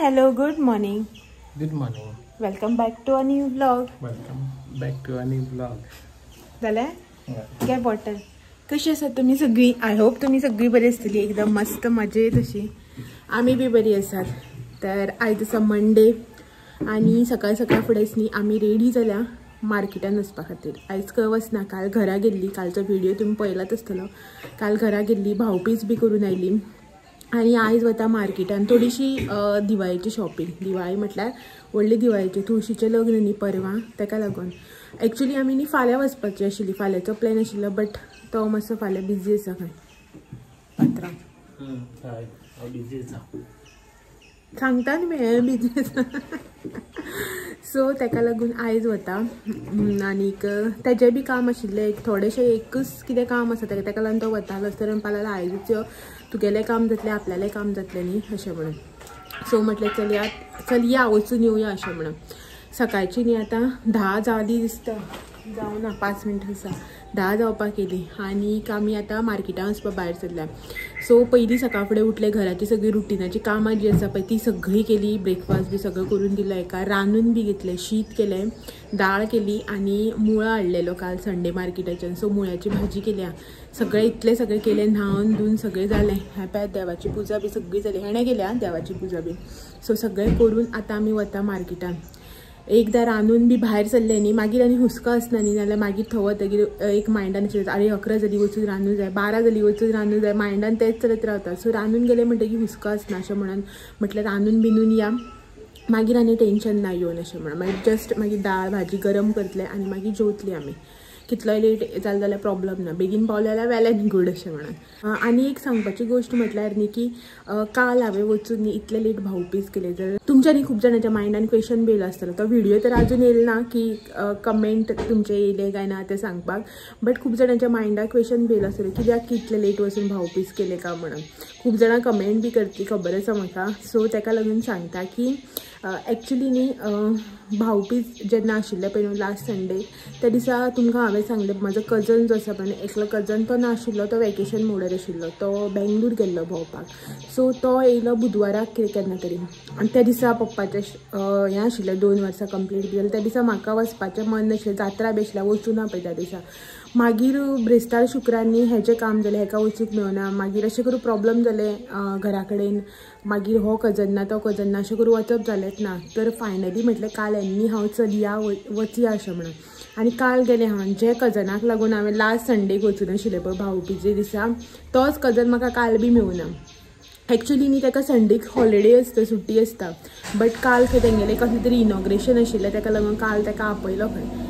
hello, good morning. Good morning. Welcome back to a new vlog. Welcome back to a new vlog. झालं काय bottle कशी आसात तुम्ही सगळी? आय होप तुम्ही सगळी बरी असतली एकदम मस्त मजेत अशी. आम्ही बी बरी आसात. तर आयज आसा मंडे आणि सकाळ सकाळ फुडेंच न्ही आमी रेडी जाल्या मार्केटान वचपा खातीर. आयज खंय वचना, काल घरा गेल्ली. कालचो व्हिडिओ तुम्ही पळयलाच आसतलो. काल घरा गेल्ली, भावपीज बी करून आयली आणि आयज वता मार्केटान थोडीशी दिवाळीची शॉपिंग. दिवाळी म्हटल्यार व्हडली दिवाळीची, तुळशीचें लग्न न्ही परवां, ताका लागून. एक्चुअली आमी न्ही फाल्यां वचपाची आशिल्ली, फाल्यांचो प्लॅन आशिल्लो, बट तो मातसो फाल्यां बिजी आसा खंय पात्रांव. सांगता न्ही बिजी आसा. सो ताका लागून आयज वता आनीक तेजें बी काम आशिल्लें एक थोडेशें एकच कितें काम आसा ताका लागून तो वतालो. तर म्हणपाक लागलो आयजूच यो, तुगेलें काम जातलें आपल्यालें काम जातलें न्ही अशें म्हणून. सो म्हटलें चलया वचून येवया अशें म्हणून. सकाळची न्ही आतां 10 जाली दिसता, जावना 5 मिनटां आसा, 10 जावपाक येयली आनीक आमी आतां मार्केटान वचपाक भायर सरल्या. सो पयलीं सकाळ फुडें उठले, घराची सगळी रुटीनाची कामां जी आसा पळय ती सगळी केली. ब्रेकफास्ट बी सगळं करून दिलो एका, रांदून बी घेतलें, शीत केलें, दाळ केली आनी मुळो हाडलेलो काल संडे मार्केटाच्यान. सो मुळ्याची भाजी केल्या. सगळें इतलें सगळें केलें, न्हावन धुवन सगळें जालें. ह्या पळय देवाची पुजा बी सगळी जाली, हेणें केल्या देवाची पुजा बी. सो सगळें करून आतां आमी वता मार्केटान. एकदां रांदून बी भायर सरलें न्ही मागीर आनी हुस्को आसना न्ही, नाल्यार मागीर थंय वतकीर एक मायंडान अरे 11 जाली वचून रांदूंक जाय, 12 जाली वचून रांदूंक जाय, मायंडान तेंच चलत रावता. सो रांदून गेलें म्हणटकीर हुस्को आसना अशें म्हणून म्हटल्यार रांदून बिनून या, मागीर आनी टेंशन ना येवन अशें म्हणून. मागीर जस्ट मागीर दाळ भाजी गरम करतले आनी मागीर जेवतली आमी. कितलोय लेट जालें जाल्यार प्रॉब्लम ना, बेगीन पावले जाल्यार वेल्यान गूड अशें म्हणून. आनी एक सांगपाची गोश्ट म्हटल्यार न्ही की काल हांवें वचून न्ही इतले लेट भावपीज केले. जर तुमच्या न्ही खूब जाणांच्या मायंडान क्वेश्चन बी येयलो आसतलो. तो व्हिडिओ तर अजून येयलो ना की कमेंट तुमचे येयले काय ना तें सांगपाक, बट खूब जाणांच्या मायंडाक क्वेश्चन बी येयलो आसतलो कित्याक इतले लेट वचून भावपीज केले का म्हणून. खूब जाणां कमेंट बी करतली, खबर आसा म्हाका. सो ताका लागून सांगता की एक्चुली न्ही भावपीज जेन्ना आशिल्लें पळय न्हू लास्ट संडे, त्या दिसा तुमकां हांवें सांगलें म्हाजो कजन जो आसा पळय एकलो कजन, तो नाशिल्लो, तो वॅकेशन मोडार आशिल्लो, तो बेंगलूर गेल्लो भोंवपाक. सो तो येयलो बुधवाराक केन्ना तरी. आनी त्या दिसा पप्पाचें हें आशिल्लें 2 वर्सां कंप्लीट बी जालें. त्या दिसा म्हाका वचपाचें मन नाशिल्लें, जात्रा बी आशिल्लें, वचूं ना पळय त्या दिसा. मागीर ब्रेस्तार शुक्रांनी हेजें काम जालें, हेका वचूंक मेळना. मागीर अशें करून प्रॉब्लम जालें घरा कडेन. मागीर हो कजन ना तो कजन ना अशें करून वचप जालेंच ना. तर फायनली म्हटलें काल हेन्नी हांव चलया वचया अशें म्हणून. आनी काल गेलें हांव जे कजनाक लागून हांवें लास्ट संडेक वचून आशिल्लें पळय भावपीजे दिसा, तोच कजन म्हाका काल बी मेळूना. एक्चुअली न्ही ताका संडेक हॉलिडे आसता, सुट्टी आसता, बट काल खंय तेंगेलें कसलें तरी इनॉग्रेशन आशिल्लें, ताका लागून काल ताका आपयलो खंय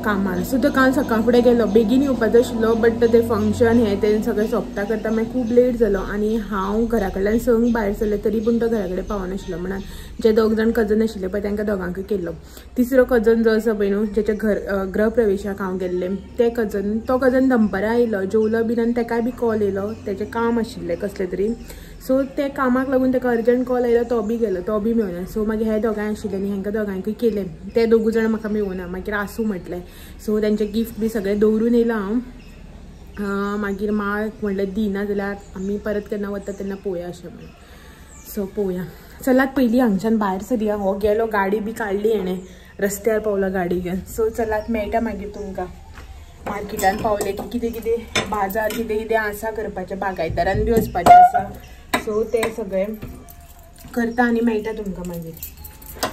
कामान. सो तो काल सकाळ फुडें गेलो, बेगीन येवपाचो आशिल्लो, बट तें फंक्शन हें तें सगळें सोंपता करता मागीर खूब लेट जालो. आनी हांव घरा कडल्यान संक भायर सरलें तरी पूण तो घरा कडेन पावनाशिल्लो. म्हणून जे 2 जाण कजन आशिल्ले पळय तांकां दोगांकूय केल्लो. तिसरो कजन जो आसा पळय न्हू जेच्या गृहप्रवेशाक हांव गेल्लें, तो कजन दनपारां येयलो, जेवलो बीन आनी ताकाय बी कॉल येयलो, तेजें काम आशिल्लें कसलें तरी. सो ते कामाक लागून ताका अर्जंट कॉल आयलो, तो बी गेलो, तो बी मेळना. सो मागीर हे दोगांय आशिल्ले न्ही हेंकां दोगांकूय केलें. ते 2 जाण म्हाका मेळूना, मागीर आसूं म्हटलें. सो तेंचें गिफ्ट बी सगळें दवरून येयलो हांव. मागीर माळ म्हणलें दिना जाल्यार आमी परत केन्ना वता तेन्ना पळोवया अशें म्हणून. सो पळोवया, चलात पयलीं हांगच्यान भायर सरया. हो गेलो, गाडी बी काडली हेणें, रस्त्यार पावलो गाडी घेवन. सो चलात मेळटा मागीर तुमकां मार्केटान पावले की कितें कितें बाजार कितें कितें आसा करपाचें, बागायतदारान बी वचपाचें आसा. सो तें सगळें करता आनी मेळटा तुमकां मागीर.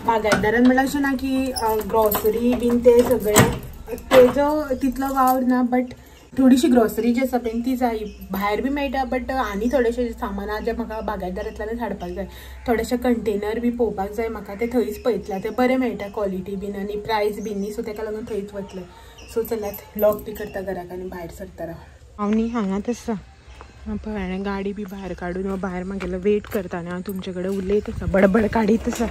बागायतदारान म्हणल्यार अशें ना की ग्रॉसरी बीन तें सगळें तेजो तितलो वावर ना, बट थोडीशी ग्रॉसरी जी आसा पळय ती जाय. भायर बी मेळटा, बट आनी थोडेशें सामान जें म्हाका बागायतदारांतल्यानच हाडपाक जाय. थोडेशे कंटेनर बी पळोवपाक जाय म्हाका, ते थंयच पळयतलें. ते बरें मेळटा क्वॉलिटी बीन आनी प्रायस बीन न्ही, सो ताका लागून थंयच वतलें. सो चलात लॉक बी करता घराक आनी भायर सरता. हांव न्ही हांगाच आसा पळय, हांवें गाडी बी भायर काडून भायर मागेलो वेट करता आनी हांव तुमचे कडेन उलयत आसा, बडबड काडीत आसा.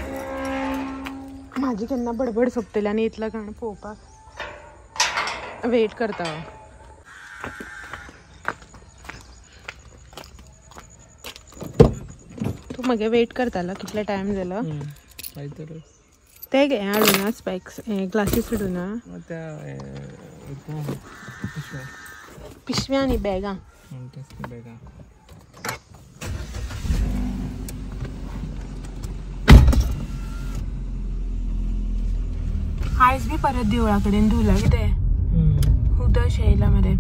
म्हाजी केन्ना बडबड सोंपतली आनी इतलो गाण पळोवपाक वेट करता हांव. तूं म्हगे वेट करतालो कितलो टायम जालो? ते घे हाडूना स्पेक्स, ग्लासीस हाडूना, पिशव्या आनी बॅगां. आयज बी परत देवळा कडेन धुला कितें उदक शेयला मरे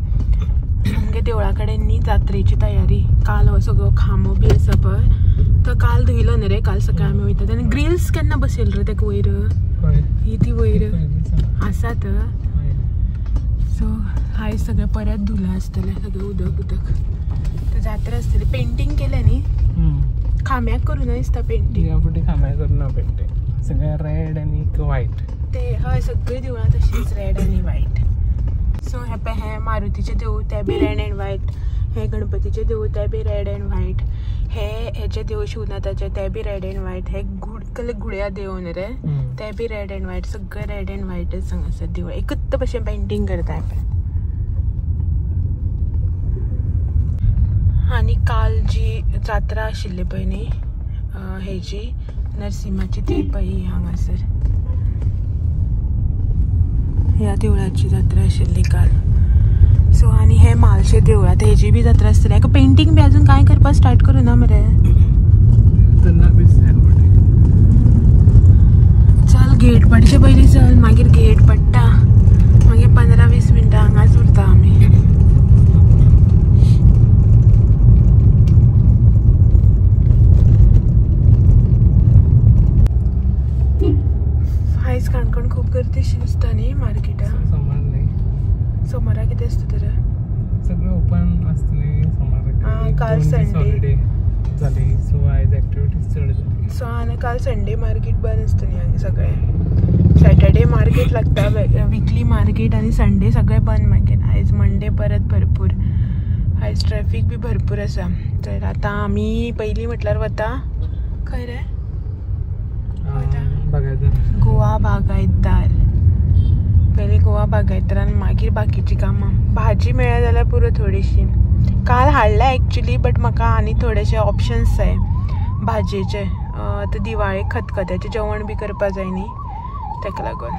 आमगे देवळा कडेन न्ही जात्रेची तयारी काल हो सगळो खांबो बी आसा पळय तो काल धुयलो न्ही रे काल सकाळी आमी वयता आनी ग्रिल्स केन्ना बसयले रे तेका वयर ही ती वयर आसात सो आयज सगळें परत धुला आसतलें सगळें उदक तर जात्रा आसतली पेंटींग केलें न्ही खांब्याक करूना दिसता पेंटींग ह्या फावटी खांब्याक करूना पेंटींग सगळें रेड आनी व्हायट ते हय सगळीं देवळां तशींच रेड आनी व्हायट सो हे पळय हे मारुतीचें देवूळ तें बी रेड एंड व्हायट हे गणपतीचें देवूळ तें बी रेड एंड व्हायट हेचें देवूळ शिवनाथाचें तें बी रेड एंड व्हायट हे गुड्या देव न्ही रे तें बी रेड एंड व्हायट सगळें रेड एंड व्हायटच हांगासर देवूळ एकच भशेन पेंटींग करता हे पळय आनी काल जी जात्रा आशिल्ली पळय न्ही हेजी नरसिंहाची ती पळय हांगासर ह्या देवळाची जात्रा आशिल्ली काल सो आनी हे म्हालशे देवळां हेजी बी जात्रा आसतली हेका पेंटींग बी अजून कांय करपाक स्टार्ट करूना मरे चल गेट पडचे पयलीं चल मागीर गेट पडटा मागीर 15-20 मिनटां हांगाच उरता आमी आयज काणकोण खूब गर्दीशी दिसता न्ही मार्केटां सोमारा कितें आसता तर सगळें ओपन आसतलें सोमार काल संडे जाली सो आयज एक्टिविटीज चड जाली सो आनी काल संडे मार्केट बंद आसता न्ही हांगा सगळें सॅटर्डे मार्केट लागता विकली मार्केट आनी संडे सगळें बंद मागीर आयज मंडे परत भरपूर आयज ट्रॅफीक बी भरपूर आसा तर आतां आमी पयलीं म्हटल्यार वता खंय रे गोवा बागायतदार पयलीं गोवा बागायतदारान मागीर बाकीची कामां भाजी मेळ्ळ्या जाल्यार पुरो थोडीशी काल हाडल्या एक्चुली बट म्हाका आनी थोडेशे ऑप्शन्स जाय भाजयेचे आतां दिवाळेक खतखत्याचें जेवण बी करपा जाय न्ही ताका लागून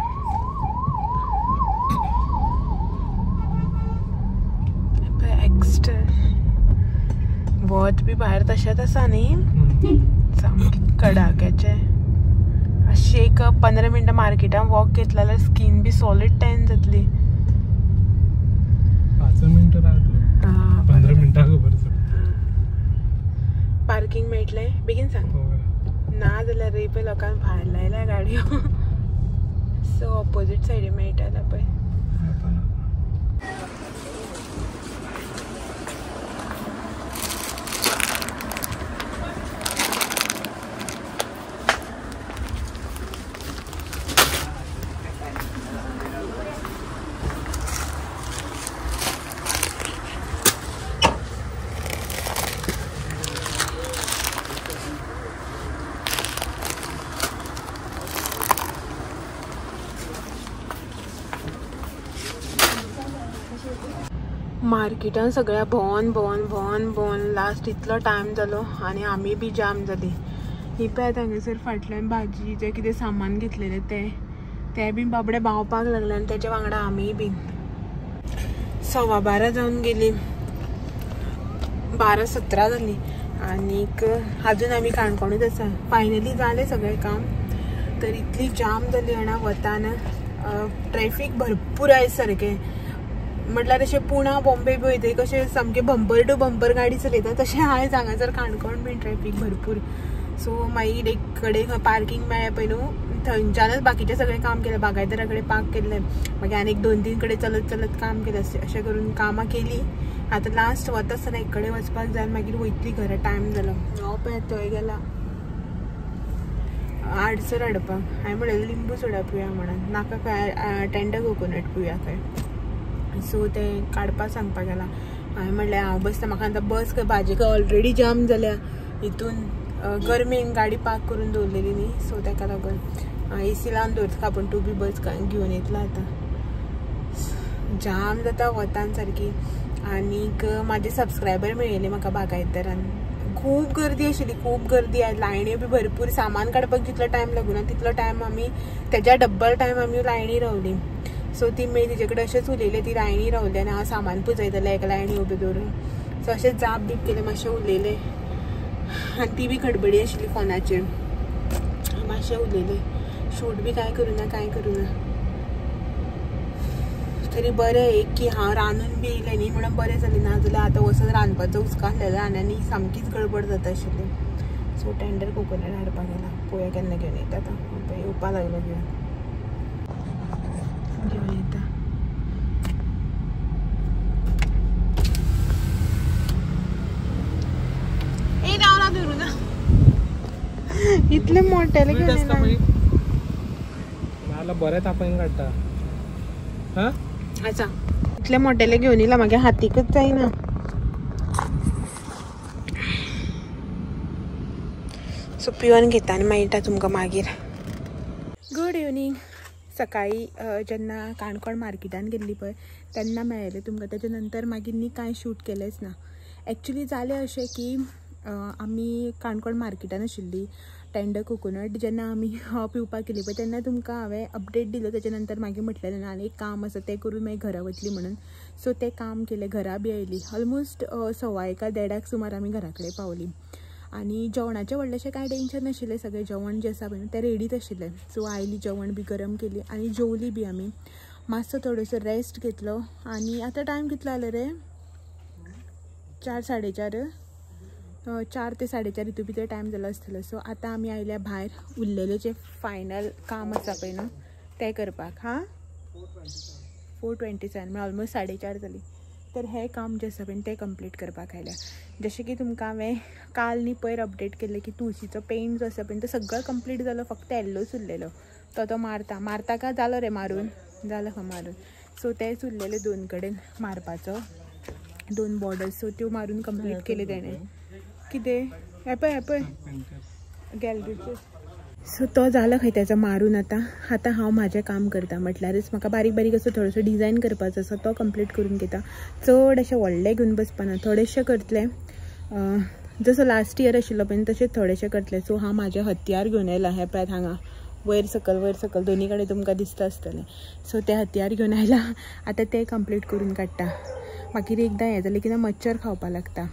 एक्स्ट्रा वत बी भायर तशेंच आसा न्ही सामकें कडाक्याचें अशी एक 15 मिनटां मार्केटान वॉक घेतला जाल्यार स्कीन बी सॉलिड टॅन जातली 5 मिनटां रावतली 15 मिनटां खबर पार्किंग मेळटलें बेगीन सांग ना जाल्यार रे पळय लोकांक भायर लायल्या गाडयो सो ऑपोजीट सायडीन मेळटलें पळय मार्केटान सगळ्या भोंवन लास्ट इतलो टायम जालो आनी आमी बी जाम जाली ही पळय हांगासर फाटल्यान भाजी जे कितें सामान घेतलेलें ते बी बाबडे भावपाक लागले आनी तेच्या वांगडा आमी बीन 12:15 जावन गेली 12:17 जाली आनीक अजून आमी काणकोणूच आसा फायनली जालें सगळें काम तर इतली जाम जाली हांगा वताना ट्रॅफीक भरपूर आयज सारकें म्हटल्यार अशें पुणा बॉम्बे बी वयतय कशें सामकें बंपर टू बंपर गाडी चलयता तशें आयज हांगासर काणकोण बीन ट्रॅफीक भरपूर सो मागीर एक कडेन पार्किंग मेळ्ळें पळय न्हू थंयच्यानच बाकीचें सगळें काम केलें बागायतदारा कडेन पार्क केल्लें मागीर आनी 2-3 कडेन चलत काम केलें अशें करून कामां केलीं आतां लास्ट वता आसतना एक कडेन वचपाक जाय मागीर वयतली घरा टायम जालो हांव पळय थंय गेला आडसर हाडपाक हांवें म्हणलें लिंबू सोडा पिवया म्हणून नाका काय टेंडर कोकोनट पिवया काय सो ते काडपाक सांगपाक गेला हांवें म्हणलें हांव बसता म्हाका आतां बस भाजेक ऑलरेडी जाम जाल्या हितून गरमेन गाडी पार्क करून दवरलेली न्ही सो ताका लागून एसी लावन दवरता पूण तूं बी बस घेवन येतलो आतां जाम जाता वतान सारकी आनीक म्हाजे सबस्क्रायबर मेळयले म्हाका बागायतदारान खूब गर्दी आशिल्ली खूब गर्दी लायण्यो बी भरपूर सामान काडपाक जितलो टायम लागूना तितलो टायम आमी तेज्या डब्बल टायम आमी लायणी रावली सो ती मागीर तिचे कडेन अशेंच उलयलें ती लायणी रावली आनी हांव सामान पुजयतालें एक लायणी उबी दवरून सो अशें जाप बीप केलें मातशें उलयलें आनी ती बी खडबडी आशिल्ली फोनाचेर मातशें उलयलें शूट बी कांय करूना तरी बरें एक की हांव रांदून बी येयलें न्ही म्हणून बरें जालें ना जाल्यार आतां वचत रांदपाचो हुस्को आसलेलो आनी सामकीच गडबड जाता आशिल्ली. सो टेंडर कोकोनट हाडपाक गेला. पळोवया केन्ना घेवन येता आतां. पळय येवपा लागलो घेवन येता. ए रावला धरू ना इतले मोठेले घेवन मला बरें तापयन काडटा. हा अच्छा इतले मोठेले घेवन येयला मागे हातीकच जायना. सो पिवन घेता आनी मेळटा तुमकां मागीर. Good evening. सकाळी जेन्ना काणकोण मार्केटान गेल्ली पळय तेन्ना मेळ्ळें तुमकां. तेजे नंतर मागीर न्ही कांय शूट केलेंच ना. एक्चुली जालें अशें की आमी काणकोण मार्केटान आशिल्ली टेंडर कोकोनट जेन्ना आमी पिवपाक गेली पळय तेन्ना तुमकां हांवें अपडेट दिलो. तेजे नंतर मागीर म्हटलेलें ना आनी एक काम आसा तें करून मागीर घरा वतली म्हणून. सो तें काम केलें. घरा बी आयली. ऑलमोस्ट 1:15 सुमार आमी घरा कडेन पावली. आनी जेवणाचें व्हडलेंशें कांय टेंशन नाशिल्लें. सगळें जेवण जें आसा पळय तें रेडीच आशिल्लें. सो आयली जेवण बी गरम केली आनी जेवली बी आमी. मातसो थोडोसो रेस्ट घेतलो आनी आतां टायम कितलो जालो रे? 4 4:30 4 ते 4:30 हितून भितर टायम जालो आसतलो. सो आतां आमी आयल्या भायर उरलेलें जें फायनल काम आसा पळय न्हू तें करपाक. हां 4:27 म्हणजे ऑलमोस्ट 4:30 जाली. तर हें काम जें आसा पळय तें कंप्लीट करपाक आयल्या. जशें की तुमकां हांवें काल न्ही पयर अपडेट केल्लें की तुळशीचो पेंट जो आसा पळय तो सगळो कंप्लीट जालो. फक्त येल्लोच उरलेलो. तो मारता का जालो रे मारून जालो खंय मारून. सो तेंच उरलेलें 2 कडेन मारपाचो 2 बॉर्डर्स. सो त्यो मारून कंप्लीट केले तेणें. कितें हे पळय गॅलरीचे. सो तो जालो खंय तेजो मारून. आतां हांव म्हाजें काम करता. म्हटल्यारच म्हाका बारीक बारीक असो थोडोसो डिजायन करपाचो आसा तो कंप्लीट करून घेता. चड अशें व्हडलें घेवन बसपाना. थोडेशें करतलें जसो लास्ट इयर आशिल्लो पळय तशेंच थोडेशें करतलें. सो हांव म्हाजें हत्यार घेवन आयला. हे पळय हांगा वयर सकल दोनी कडेन तुमकां दिसता आसतलें. सो तें हत्यार घेवन आयला. आतां तें कंप्लीट करून काडटा. मागीर एकदां हें जालें की मच्छर खावपाक लागता.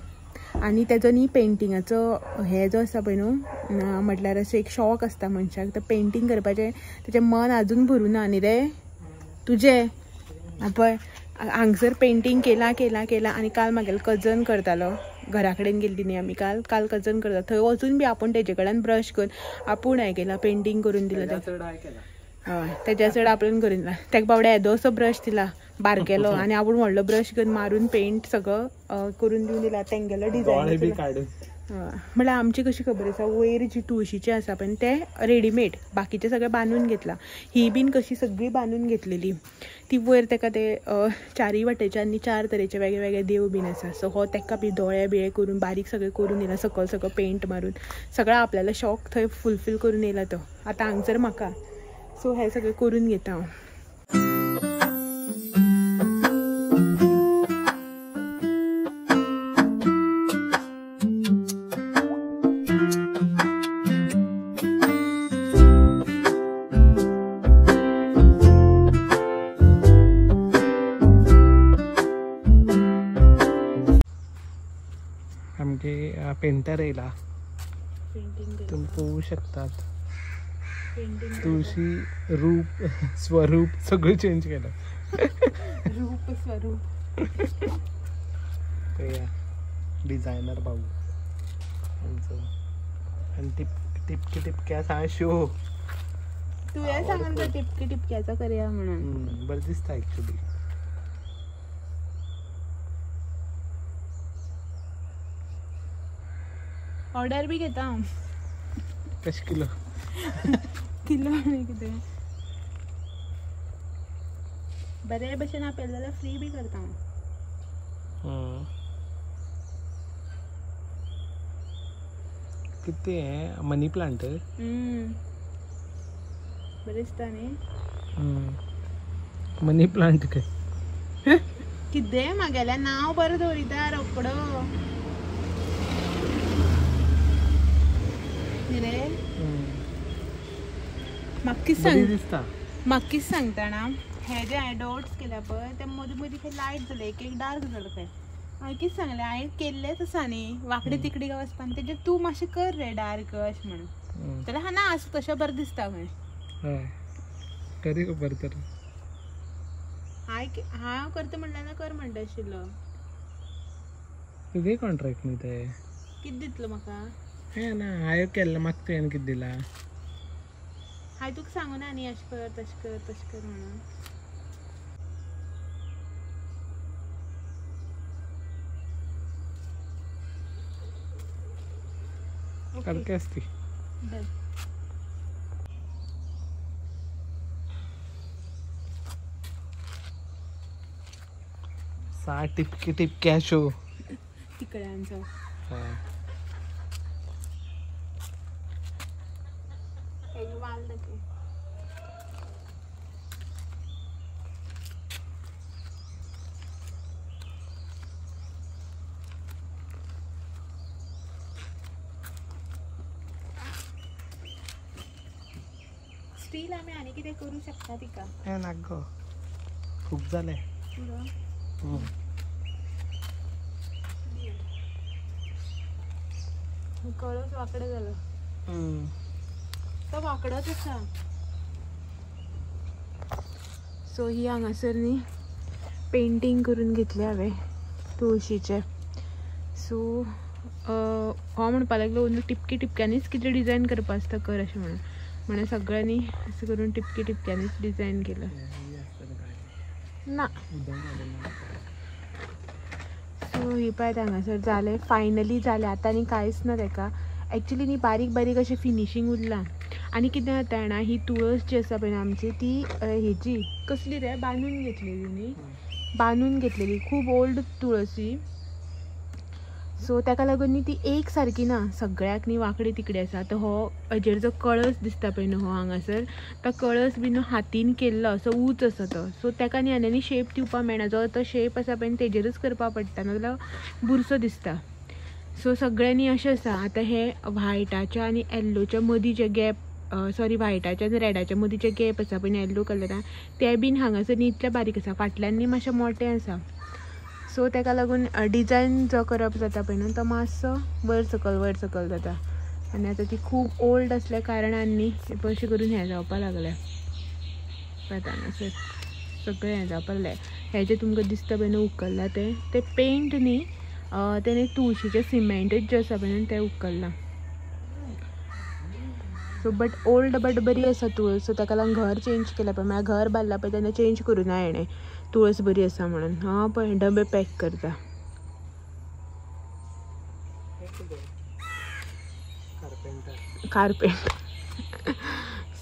आनी तेजो न्ही पेंटिंगाचो हे जो आसा पळय न्हू म्हटल्यार असो एक शॉक आसता मनशाक. तर पेंटींग करपाचें तेजें मन आजून भरुना न्ही रे तुजें. पळय हांगसर पेंटींग केला आनी काल म्हागेलो कजन करतालो. घरा कडेन गेल्ली न्ही आमी काल कजन करता. थंय वचून बी आपूण तेजे कडल्यान ब्रश करून आपूण हें केला पेंटींग करून दिला. हय तेज्या चड आपल्यान करून दिला. तेका बावड्या येदो असो ब्रश दिला बारकेलो आनी आपूण व्हडलो ब्रश घेवन मारून पेंट सगळो करून दिवन दिला. तेंगेलो डिजायन म्हळ्यार आमची कशी खबर आसा वयर जी तुळशीची आसा पळय तें रेडीमेड बाकीचें सगळें बांदून घेतलां. ही बीन कशी सगळी बांदून घेतलेली. ती वयर तेका ते 4 वाटेच्यान आनी 4 तरेचे वेगळे वेगळे देव बीन आसा. सो हो तेका बी दोळे बिळे करून बारीक सगळें करून येयला. सकयल पेंट मारून सगळो आपल्याला शॉक थंय फुलफील करून येयला तो. आतां हांगसर म्हाका. सो हें सगळें करून घेता हांव. आमचे पेंटर येयला. तुम्ही पोवू शकतात. तुळशी रूप स्वरूप सगळं चेंज केलं. रूप स्वरूप डिझायनर भाऊ आणि टिपक्या सा शो. तू हे सांगल तर टिपक्याचा करूया म्हणून. बरं दिसता ऍक्च्युली. ऑर्डर बी घेता हांव. कशें किलो आनी कितें बरे भशेन आपयलें जाल्यार फ्री बी करता हांव. कितें मनी प्लांट बरें दिसता न्ही. मनी प्लांट काय कितें म्हागेलें नांव बरें दवरिता रोकडो रे. म्हाका सांगता ना हे जे हांवें डॉट्स केल्या पळय ते मदीं मदीं खंय लायट जाले एक डार्क जालो खंय. हांवें कितें सांगलें हांवें केल्लेच आसा न्ही वांकडे तिकडे वचपान तेजेर तूं मातशें कर रे डार्क अशें म्हणून. जाल्यार हा ना असं तशें बरें दिसता खंय. करी खबर तर हा करते म्हणलं ना कर म्हणटा आशिल्लो. तुगे कॉन्ट्रॅक्ट न्ही ते. किती दितलो म्हाका? हे ना हांवें केल्लो म्हाका तुवें कितें दिला? हांवें तुका सांगू ना न्ही अशें कर तशें कर तशें कर म्हणून. करके असती. सा टिपके टिपक्या शो तिकड्यांचो. स्टील आम्ही आणि कितें करू शकता तिका. हे नाक गो खूप झाले. कळस वाकडे झालं. तो वाकडच आसा. सो ही हांगासर न्ही पेंटिंग करून घेतले हांवें तुळशीचे. सो हो म्हणपा लागलो ओन्ली टिपकी टिपक्यांनीच कितें डिजायन करपा आसता कर अशें म्हणून सगळ्यांनी असं करून टिपकी टिपक्यांनीच डिजायन केलं ना. सो ही पळय हांगासर जालें फायनली जालें. आतां आनी कांयच ना ताका. एक्चुली न्ही बारीक बारीक अशें फिनिशींग उरलां. आनी कितें जाता जाणा ही तुळस जी आसा पळय आमची ती हेजी कसली रे बांदून घेतलेली न्ही. बांदून घेतलेली खूब ओल्ड तुळसी. सो ताका लागून न्ही ती एक सारकी ना सगळ्याक न्ही वांकडी तिकडे आसा. आतां हो हाजेर जो कळस दिसता पळय न्हू हो हांगासर तो कळस बीन हातीन केल्लो असो उंच आसा तो. सो ताका न्ही आनी शेप दिवपा मेळना. जो तो शेप आसा पळय तेजेरूच करपा पडटा नाजाल्यार बुरसो दिसता. सो सगळ्यांनी अशें आसा. आतां हे व्हायटाच्या आनी येल्लोच्या मदीं जे गॅप सॉरी व्हायटाच्या आनी रेडाच्या मदीं जे गॅप आसा पळय येल्लो कलरान ते बीन हांगासर न्ही इतले बारीक आसा. फाटल्यान न्ही मातशें मोटें आसा. सो ताका लागून डिजायन जो करप जाता पळय न्हू तो मातसो वयर सकयल जाता. आनी आतां ती खूब ओल्ड असल्या कारणान न्ही अशें करून हें जावपा लागलें. पळयता हांगासर सगळें हें जावपा लागलें. हें जें तुमकां दिसता पळय न्हू उखल्ला तें पेंट न्ही तेणे तुळशीचें सिमेंटूच जें आसा पळय न्हू तें उखल्लां. सो बट ओल्ड बट बरी आसा तुळस. सो ताका लागून घर चेंज केलां पळय म्हळ्यार घर बांदलां पळय तेन्ना चेंज करूं ना हेणें तुळस बरी आसा म्हणून. हां पळय डबे पॅक करता. कार्पेंट.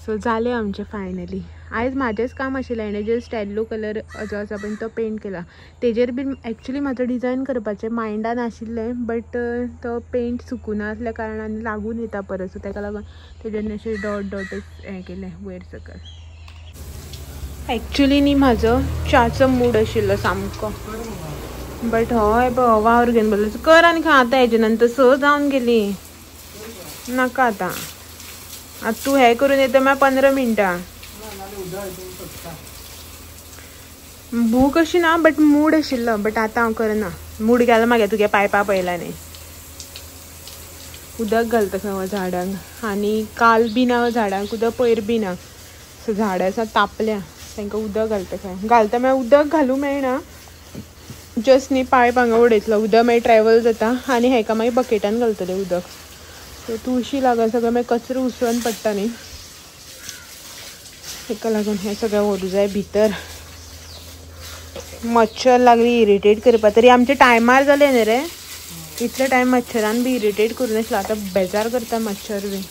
सो जालें आमचें फायनली. आयज म्हाजेंच काम आशिल्लें. हेणें जस्ट येल्लो कलर जो आसा पळय तो पेंट केला. तेजेर बीन एक्चुली म्हाजो डिजायन करपाचें मायंडान आशिल्लें बट तो पेंट सुकुना आसल्या कारणान लागून येता परत. सो ताका लागून तेजेर अशें डॉटच हें केलें वयर सकयल. एक्चुली न्ही म्हाजो च्याचो मूड आशिल्लो सामको बट हय पळय वावर घेवन बसलो. कर आनी खा आतां हेजे नंतर 6 जावन गेली. नाका आतां तूं हें करून येता म्हळ्यार 15 मिनटां. भूक अशी ना बट मूड आशिल्लो बट आतां हांव करना. मूड गेलो मागीर तुगे पायपा पयला न्ही. उदक घालता खंय झाडांक आनी काल बी ना झाडांक उदक पयर बी ना. सो झाडां आसा तापल्या तांकां उदक घालता खंय घालता म्हळ्यार उदक घालूं मेळना. जस्ट न्ही पायप हांगा उडयतलो उदक मागीर ट्रॅवल जाता आनी हेका मागीर बकेटान घालतलें उदक. सो तुळशी लागून सगळें मागीर कचरो उसळून पडटा न्ही ताका लागून हें सगळें व्हरूं जाय भितर. मच्छर लागली इरिटेट करपा. तरी आमचे टायमार जालें न्ही रे. इतले टायम मच्छरान बी इरिटेट करूं नासलो. आतां बेजार करता मच्छर बी.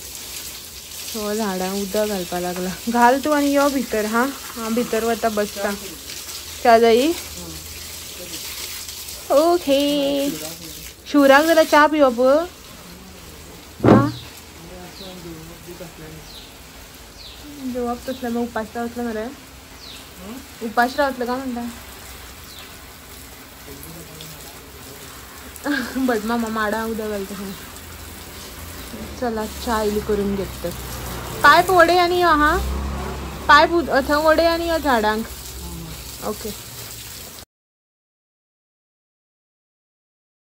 सो झाडांक उदक घालपा लागला. घाल तूं आनी यो भितर. हां भितर वता बसता. च्या जायी ओके. शिवराक जाल्यार च्या पिवप. जेवप कसलें मग उपास रावतलो मरे. उपास रावतलो का म्हणटा. बट मामा माडा उदक घालता खंय. चला च्या इली करून घेता. पायप वडय आनी यो. हां पायप थंय वडय आनी यो झाडांक. ओके.